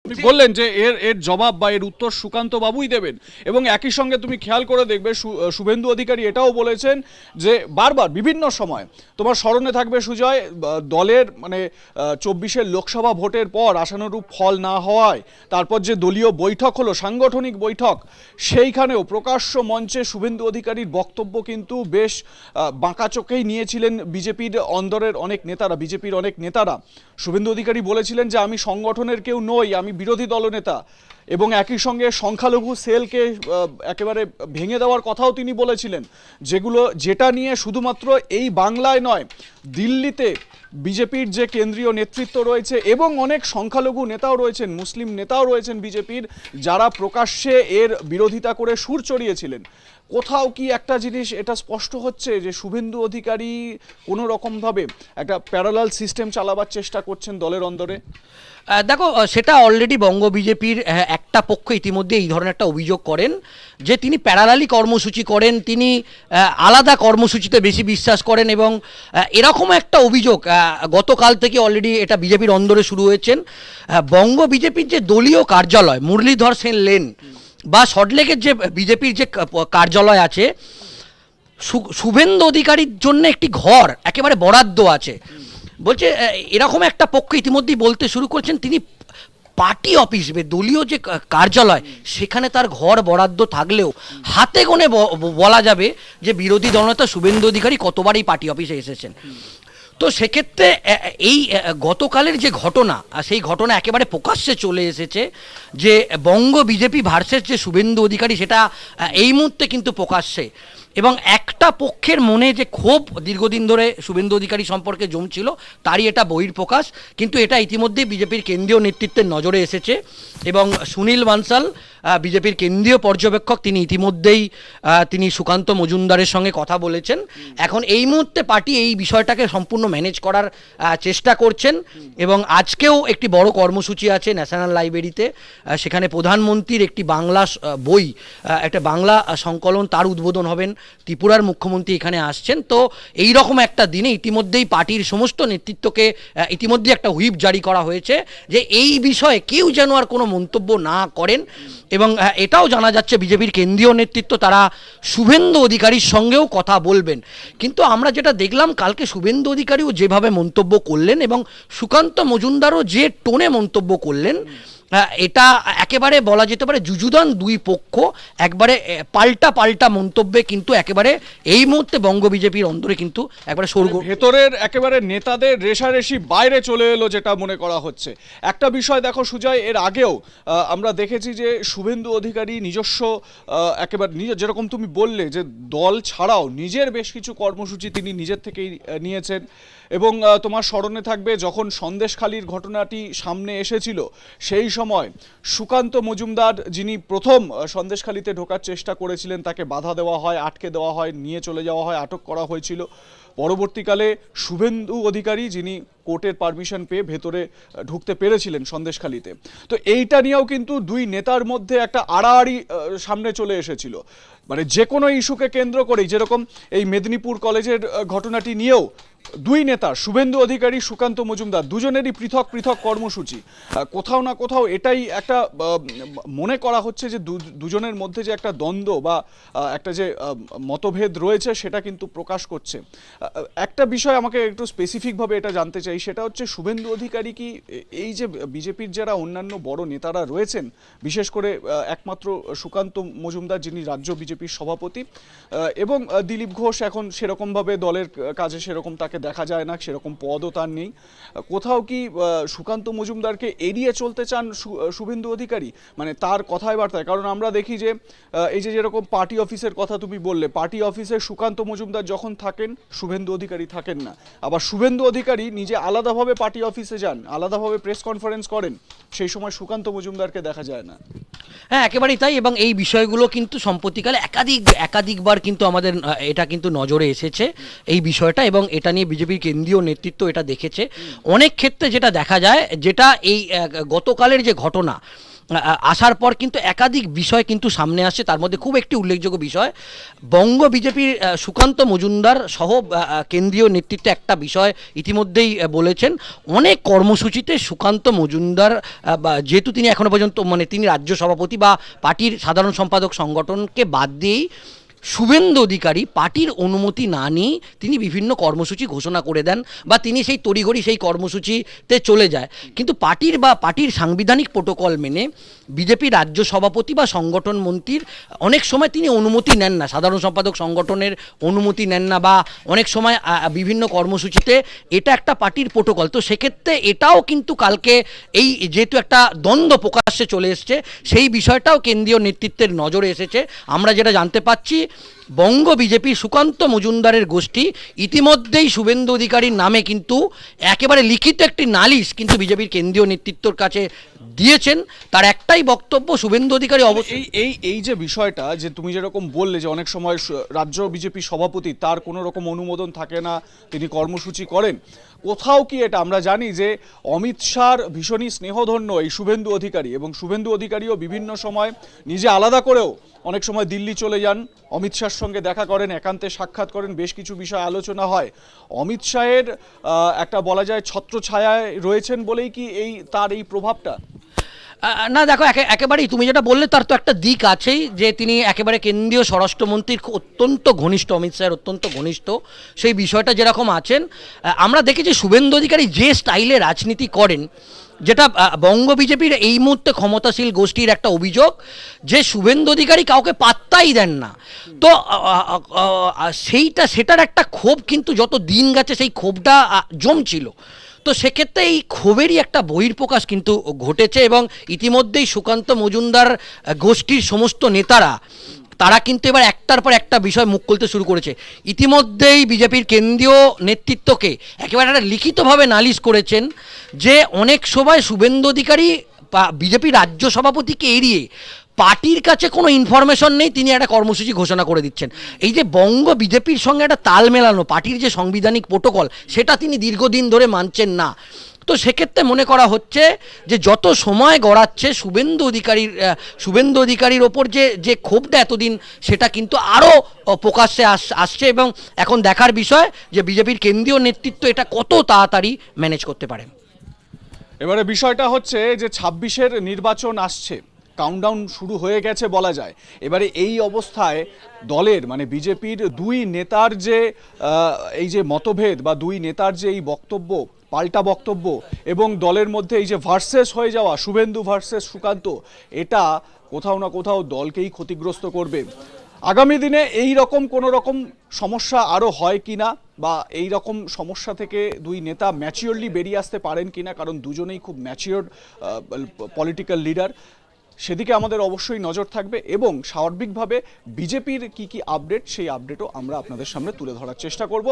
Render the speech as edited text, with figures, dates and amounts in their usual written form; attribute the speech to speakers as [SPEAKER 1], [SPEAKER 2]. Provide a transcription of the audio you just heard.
[SPEAKER 1] আপনি বললেন যে এর এর জবাব বা এর উত্তর সুকান্ত বাবুই দেবেন, এবং একই সঙ্গে তুমি খেয়াল করে দেখবে শুভেন্দু অধিকারী এটাও বলেছেন যে বারবার বিভিন্ন সময় তোমার স্মরণে থাকবে সুজয়, দলের মানে 24-এর লোকসভা ভোটের পর আশানুরূপ ফল না হওয়ায় তারপর যে দলীয় বৈঠক হলো, সাংগঠনিক বৈঠক, সেইখানেও প্রকাশ্য মঞ্চে শুভেন্দু অধিকারীর বক্তব্য কিন্তু বেশ বাঁকা চোখেই নিয়েছিলেন বিজেপির অন্দরের অনেক নেতারা, বিজেপির অনেক নেতারা। শুভেন্দু অধিকারী বলেছিলেন যে আমি সংগঠনের কেউ নই, আমি বিরোধী দলনেতা, এবং একই সঙ্গে সংখ্যালঘু সেলকে একেবারে ভেঙে দেওয়ার কথাও তিনি বলেছিলেন, যেটা নিয়ে শুধুমাত্র এই বাংলায় নয়, দিল্লিতে বিজেপির যে কেন্দ্রীয় নেতৃত্ব রয়েছে এবং অনেক সংখ্যালঘু নেতাও রয়েছেন, মুসলিম নেতাও রয়েছেন বিজেপির, যারা প্রকাশ্যে এর বিরোধিতা করে সুর চড়িয়েছিলেন। কোথাও কি একটা জিনিস এটা স্পষ্ট হচ্ছে যে শুভেন্দু অধিকারী কোনো রকমভাবে একটা প্যারালাল সিস্টেম চালাবার চেষ্টা করছেন দলের অন্দরে?
[SPEAKER 2] দেখো, সেটা অলরেডি বঙ্গ বিজেপির একটা পক্ষ ইতিমধ্যে এই ধরনের একটা অভিযোগ করেন যে তিনি প্যারালালি কর্মসূচি করেন, তিনি আলাদা কর্মসূচিতে বেশি বিশ্বাস করেন, এবং এরকম একটা অভিযোগ গতকাল থেকে অলরেডি এটা বিজেপির অন্দরে শুরু হয়েছেন। বঙ্গ বিজেপির যে দলীয় কার্যালয় মুরলীধর সেন লেন বা সল্টলেকের যে বিজেপির যে কার্যালয় আছে, শুভেন্দু অধিকারীর জন্য একটি ঘর একেবারে বরাদ্দ আছে। বলছে এরকম একটা পক্ষ ইতিমধ্যেই বলতে শুরু করেছেন তিনি পার্টি অফিস, দলীয় যে কার্যালয়, সেখানে তার ঘর বরাদ্দ থাকলেও হাতে গোনে বলা যাবে যে বিরোধী দলনেতা শুভেন্দু অধিকারী কতবার এই পার্টি অফিসে এসেছেন। তো সেক্ষেত্রে এই গতকালের যে ঘটনা, সেই ঘটনা একেবারে প্রকাশ্যে চলে এসেছে যে বঙ্গ বিজেপি ভার্সেস যে শুভেন্দু অধিকারী, সেটা এই মুহূর্তে কিন্তু প্রকাশ্যে, এবং একটা পক্ষের মনে যে ক্ষোভ দীর্ঘদিন ধরে শুভেন্দু অধিকারী সম্পর্কে জমছিল, তারই এটা বহিঃপ্রকাশ। কিন্তু এটা ইতিমধ্যেই বিজেপির কেন্দ্রীয় নেতৃত্বের নজরে এসেছে, এবং সুনীল বানসাল বিজেপির কেন্দ্রীয় পর্যবেক্ষক, তিনি ইতিমধ্যেই তিনি সুকান্ত মজুমদারের সঙ্গে কথা বলেছেন। এখন এই মুহূর্তে পার্টি এই বিষয়টাকে সম্পূর্ণ ম্যানেজ করার চেষ্টা করছেন, এবং আজকেও একটি বড় কর্মসূচি আছে ন্যাশনাল লাইব্রেরিতে, সেখানে প্রধানমন্ত্রীর একটি বাংলা বই, একটা বাংলা সংকলন, তার উদ্বোধন হবেন। ত্রিপুরার মুখ্যমন্ত্রী এখানে আসছেন। তো এই রকম একটা দিনে ইতিমধ্যেই পার্টির সমস্ত নেতৃত্বকে ইতিমধ্যেই একটা হুইপ জারি করা হয়েছে যে এই বিষয়ে কেউ যেন আর কোনো মন্তব্য না করেন, এবং এটাও জানা যাচ্ছে বিজেপির কেন্দ্রীয় নেতৃত্ব তারা শুভেন্দু অধিকারীর সঙ্গেও কথা বলবেন। কিন্তু আমরা যেটা দেখলাম কালকে, শুভেন্দু অধিকারীও যেভাবে মন্তব্য করলেন এবং সুকান্ত মজুমদারও যে টোনে মন্তব্য করলেন, এটা একেবারে বলা যেতে পারে যুযুদান দুই পক্ষ, একবারে পাল্টা মন্তব্যে কিন্তু একেবারে এই মুহূর্তে বঙ্গ বিজেপির অন্তরে কিন্তু একবারে
[SPEAKER 1] ভেতরের একেবারে নেতাদের রেশারেশি বাইরে চলে এলো যেটা মনে করা হচ্ছে। একটা বিষয় দেখো সুজয়, এর আগেও আমরা দেখেছি যে শুভেন্দু অধিকারী নিজস্ব একেবারে যেরকম তুমি বললে যে দল ছাড়াও নিজের বেশ কিছু কর্মসূচি তিনি নিজের থেকেই নিয়েছেন, এবং তোমার স্মরণে থাকবে যখন সন্দেশখালির ঘটনাটি সামনে এসেছিল, সেই সময় সুকান্ত মজুমদার, যিনি প্রথম সন্দেশখালিতে ঢোকার চেষ্টা করেছিলেন, তাকে বাধা দেওয়া হয়, আটকে দেওয়া হয়, নিয়ে চলে যাওয়া হয়, আটক করা হয়েছিল। পরবর্তীকালে শুভেন্দু অধিকারী, যিনি কোর্টের পারমিশন পেয়ে ভেতরে ঢুকতে পেরেছিলেন সন্দেশখালিতে, তো এইটা নিয়েও কিন্তু দুই নেতার মধ্যে একটা আড়াআড়ি সামনে চলে এসেছিল। মানে যে কোনো ইস্যুকে কেন্দ্র করেই, যেরকম এই মেদিনীপুর কলেজের ঘটনাটি নিয়েও দুই নেতা শুভেন্দু অধিকারী, সুকান্ত মজুমদার, দুজনেরই পৃথক পৃথক কর্মসূচি। কোথাও না কোথাও এটাই একটা মনে করা হচ্ছে যে দুজনের মধ্যে যে একটা দ্বন্দ্ব বা একটা যে মতভেদ রয়েছে, সেটা কিন্তু প্রকাশ করছে। একটা বিষয় আমাকে একটু স্পেসিফিকভাবে এটা জানতে চাই, সেটা হচ্ছে শুভেন্দু অধিকারী কি এই যে বিজেপির যারা অন্যান্য বড় নেতারা রয়েছেন, বিশেষ করে একমাত্র সুকান্ত মজুমদার, যিনি রাজ্য বিজেপির সভাপতি, এবং দিলীপ ঘোষ এখন সেরকমভাবে দলের কাজে সেরকম তাকে দেখা যায় না, সেরকম পদও তার নেই, কোথাও কি সুকান্ত মজুমদারকে এড়িয়ে চলতে চান শুভেন্দু অধিকারী, মানে তার কথায় বার্তায়? কারণ আমরা দেখি যে এই যে যেরকম পার্টি অফিসের কথা তুমি বললে, পার্টি অফিসে সুকান্ত মজুমদার যখন থাকেন, শুভেন্দু অধিকারী থাকেন না। আবার শুভেন্দু অধিকারী নিজে আলাদাভাবে পার্টি অফিসে যান, আলাদাভাবে প্রেস কনফারেন্স করেন, সেই সময় সুকান্ত মজুমদারকে দেখা যায় না।
[SPEAKER 2] হ্যাঁ, একেবারেই তাই। এবং এই বিষয়গুলো কিন্তু সম্প্রতিকালে একাধিকবার কিন্তু আমাদের এটা কিন্তু নজরে এসেছে এই বিষয়টা, এবং এটা নিয়ে বিজেপির কেন্দ্রীয় নেতৃত্ব এটা দেখেছে। অনেক ক্ষেত্রে যেটা দেখা যায়, যেটা এই গতকালের যে ঘটনা, আসার পর কিন্তু একাধিক বিষয় কিন্তু সামনে আসছে। তার মধ্যে খুব একটি উল্লেখযোগ্য বিষয়, বঙ্গ বিজেপির সুকান্ত মজুমদার সহ কেন্দ্রীয় নেতৃত্বে একটা বিষয় ইতিমধ্যেই বলেছেন, অনেক কর্মসূচিতে সুকান্ত মজুমদার যেহেতু তিনি এখনো পর্যন্ত মানে তিনি রাজ্য সভাপতি বা পার্টির সাধারণ সম্পাদক সংগঠনকে বাদ দিয়েই শুভেন্দু অধিকারী পার্টির অনুমতি না নিয়ে তিনি বিভিন্ন কর্মসূচি ঘোষণা করে দেন বা তিনি সেই তড়িঘড়ি সেই কর্মসূচিতে চলে যায়। কিন্তু পার্টির সাংবিধানিক প্রোটোকল মেনে বিজেপি রাজ্য সভাপতি বা সংগঠন মন্ত্রীর অনেক সময় তিনি অনুমতি নেন না, সাধারণ সম্পাদক সংগঠনের অনুমতি নেন না, বা অনেক সময় বিভিন্ন কর্মসূচিতে, এটা একটা পার্টির প্রোটোকল। তো সেক্ষেত্রে এটাও কিন্তু কালকে এই যেহেতু একটা দ্বন্দ্ব প্রকাশ্যে চলে এসছে, সেই বিষয়টাও কেন্দ্রীয় নেতৃত্বের নজরে এসেছে। আমরা যেটা জানতে পাচ্ছি, বঙ্গ বিজেপি সুকান্ত মজুমদারের গোষ্ঠী ইতিমধ্যেই শুভেন্দু অধিকারীর নামে কিন্তু একেবারে লিখিত একটি নালিশ কিন্তু বিজেপির কেন্দ্রীয় নেতৃত্বের কাছে দিয়েছেন। তার একটাই বক্তব্য, শুভেন্দু অধিকারী অবশ্যই
[SPEAKER 1] এই যে বিষয়টা যে তুমি যেরকম বললে যে অনেক সময় রাজ্য বিজেপি সভাপতি তার কোনো রকম অনুমোদন থাকে না, তিনি কর্মসূচি করেন, কোথাও কি এটা আমরা জানি যে অমিত শাহর ভীষণই স্নেহধন্য এই শুভেন্দু অধিকারী, এবং শুভেন্দু অধিকারীও বিভিন্ন সময় নিজে আলাদা করেও অনেক সময় দিল্লি চলে যান, অমিত শাহর সঙ্গে দেখা করেন, একান্তে সাক্ষাৎ করেন, বেশ কিছু বিষয় আলোচনা হয়। অমিত শাহের একটা বলা যায় ছত্রছায়ায় রয়েছেন বলেই কি তার এই প্রভাবটা?
[SPEAKER 2] না দেখো, একেবারেই তুমি যেটা বললে তার তো একটা দিক আছেই, যে তিনি একেবারে কেন্দ্রীয় স্বরাষ্ট্রমন্ত্রীর অত্যন্ত ঘনিষ্ঠ, অমিত শাহের অত্যন্ত ঘনিষ্ঠ, সেই বিষয়টা যেরকম আছেন। আমরা দেখেছি শুভেন্দু অধিকারী যে স্টাইলে রাজনীতি করেন, যেটা বঙ্গ বিজেপির এই মুহূর্তে ক্ষমতাশীল গোষ্ঠীর একটা অভিযোগ, যে শুভেন্দু অধিকারী কাউকে পাত্তাই দেন না। তো সেটার একটা ক্ষোভ কিন্তু যত দিন গেছে সেই ক্ষোভটা জমছিল। তো সেক্ষেত্রে এই ক্ষোভেরই একটা বহিঃপ্রকাশ কিন্তু ঘটেছে, এবং ইতিমধ্যেই সুকান্ত মজুমদার গোষ্ঠীর সমস্ত নেতারা তারা কিন্তু এবার একটার পর একটা বিষয় মুখ খুলতে শুরু করেছে। ইতিমধ্যেই বিজেপির কেন্দ্রীয় নেতৃত্বকে একেবারে একটা লিখিতভাবে নালিশ করেছেন যে অনেক সময় শুভেন্দু অধিকারী বিজেপি রাজ্য সভাপতিকে এড়িয়ে পার্টির কাছে কোনো ইনফরমেশন নেই, তিনি একটা কর্মসূচি ঘোষণা করে দিচ্ছেন। এই যে বঙ্গ বিজেপির সঙ্গে একটা তাল মেলানো পার্টির যে সাংবিধানিক প্রোটোকল, সেটা তিনি দীর্ঘদিন ধরে মানছেন না। তো সেক্ষেত্রে মনে করা হচ্ছে যে যত সময় গড়াচ্ছে শুভেন্দু অধিকারীর ওপর যে ক্ষোভটা এতদিন, সেটা কিন্তু আরও প্রকাশ্যে আসছে, এবং এখন দেখার বিষয় যে বিজেপির কেন্দ্রীয় নেতৃত্ব এটা কত তাড়াতাড়ি ম্যানেজ করতে পারে।
[SPEAKER 1] এবারে বিষয়টা হচ্ছে যে 26-এর নির্বাচন আসছে, কাউন্টডাউন শুরু হয়ে গেছে বলা যায়। এবারে এই অবস্থায় দলের মানে বিজেপির দুই নেতার যে এই যে মতভেদ বা দুই নেতার যে এই বক্তব্য, পাল্টা বক্তব্য, এবং দলের মধ্যে এই যে ভার্সেস হয়ে যাওয়া শুভেন্দু ভার্সেস সুকান্ত, এটা কোথাও না কোথাও দলকেই ক্ষতিগ্রস্ত করবে। আগামী দিনে এই রকম কোনো রকম সমস্যা আরও হয় কিনা, বা এই রকম সমস্যা থেকে দুই নেতা ম্যাচিওরলি বেরিয়ে আসতে পারেন কিনা, কারণ দুজনেই খুব ম্যাচিওর পলিটিক্যাল লিডার, সেদিকে আমাদের অবশ্যই নজর থাকবে। এবং স্বাভাবিকভাবে বিজেপির কি আপডেট, সেই আপডেটও আমরা আপনাদের সামনে তুলে ধরার চেষ্টা করব।